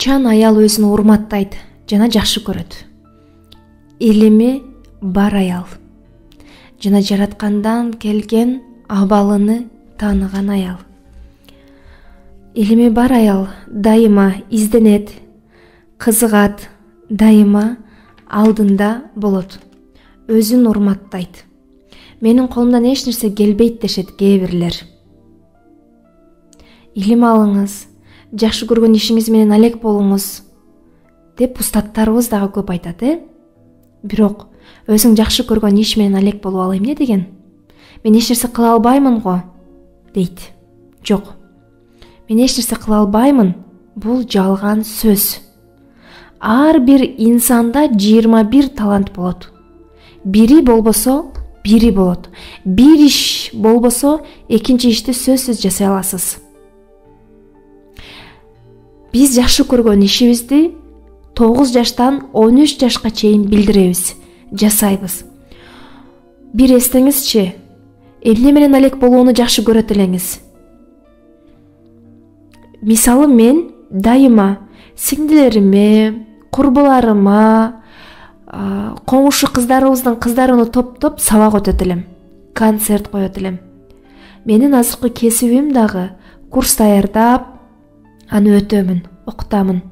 Ычан аял өзүн урматтайт жана жакшы көрөт. Илими бар аял жана жараткандан келген абалыны тааныган аял. Илими бар аял дайыма изденет, кызыгат, дайыма алдында болот. Өзүн урматтайт. Менин колумдан эч нерсе келбейт дешет кээ бирлер. Илим алыңыз, жакшы көргөн ишиңиз менен алек болуңуз деп устаттарыбыз дагы көп айтат, Бирок өзүң жакшы көргөн иш менен алек болуп ал эмне деген? Мен эч нерсе кыла албаймын го, дейт. Жок. Мен эч нерсе кыла албаймын. Бул жалган сөз. Ар бир инсанда 21 талант болот. Бири болбосо, бири болот. Бир иш болбосо, экинчи ишти сөзсүз жасай аласыз. Биз жакшы көргөн ишибизди 9 жаштан 13 жашка чейин билдиребиз, жасайбыз. Бир эстеңизчи, эмне менен алек болууну жакшы көрөт элеңиз. Мисалы мен дайыма сиңдилериме, курбуларыма, коңушу кыздарыбыздын кыздарына топтоп сабак өтөт элем, концерт коёт элем. Менин азыркы кесибим дагы курс даярдап, аны өтөмүн, окутамын.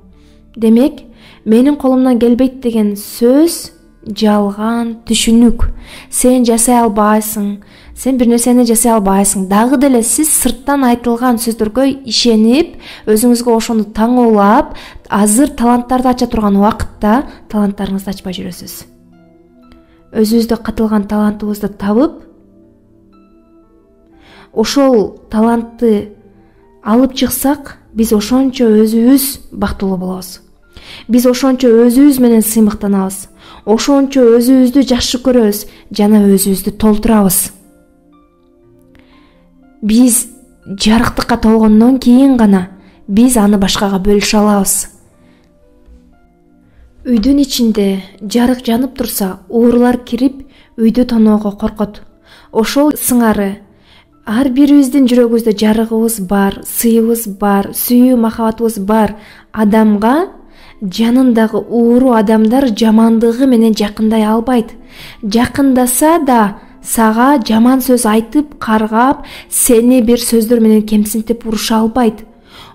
Демек, менин колумдан келбейт деген сөз жалган түшүнүк. Сен жасай албайсың, сен бир нерсени жасай албайсың. Дагы деле сиз сырттан айтылган сөздөргө ишенип, өзүңүзгө ошону таңоолап, азыр таланттарды ача турган убакытта таланттарыңызды ачпай жүрөсүз. Өзүбүздө катылган талантыбызды табып, ошол талантты алып чыксак, биз ошончо өзүбүз бактылуу болобуз. Биз ошончо өзүбүз менен сыймыктанабыз. Ошончо өзүбүздү жакшы көрөбүз жана өзүбүздү толтурабыз. Биз жарыктыкка толгондон кийин гана биз аны башкага бөлүшө алабыз. Үйдүн ичинде жарык жанып турса, уурулар кирип, үйдү тоноого коркот. Ошол сыңары ар бирибиздин жүрөгүбүздө жарыгыбыз бар, сыйыбыз бар, сүйүү махабатыбыз бар адамга жанындагы ууру адамдар жамандыгы менен жакындай албайт. Жакындаса да сага жаман сөз айтып, каргап, сени бир сөздөр менен кемсинтип уруша албайт.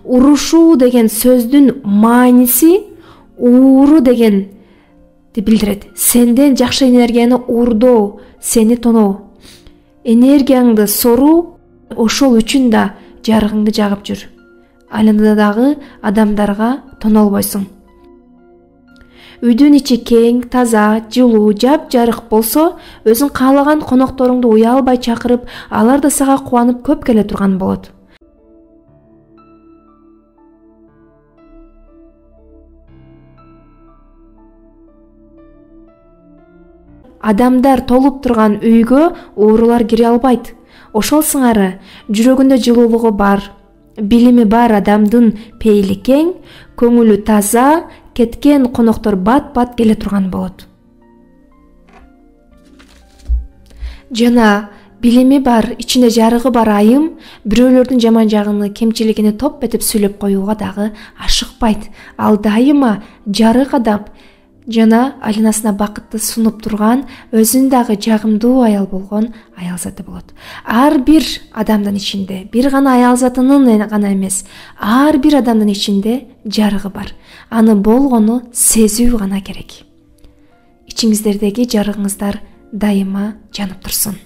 Урушуу деген сөздүн мааниси ууру дегенди билдирет. Сенден жакшы энергияны уурдоо, сени тоноо. Энергияңды соруу, ошол үчүн да жарыгыңды жагып жүр. Айланадагы адамдарга тонолбойсуң. Үйдүн ичи кең, таза, жылуу, жап-жарык болсо, өзүң каалаган конокторуңду уялбай чакырып, алар да сага кубанып көп келе турган болот. Адамдар толуп турган үйгө уурулар кире албайт. Ошол сыңары жүрөгүндө жылуулугу бар, билими бар адамдын пейили кең, көңүлү таза, кеткен коноктор бат-бат келе турган болот. Жана билими бар, ичинде жарыгы бар айым бирөөлөрдүн жаман жагын, кемчилигини топ этип сүйлөп коюуга дагы ашыкпайт. Ал дайыма жарык адам жана айланасына бакытты сунуп турган, өзүн дагы жагымдуу аял болгон аял заты болот. Ар бир адамдын ичинде, бир гана аял затынын гана эмес, ар бир адамдын ичинде жарыгы бар. Аны болгону сезүү гана керек. Ичиңиздердеги жарыгыңыздар дайыма жанып турсун.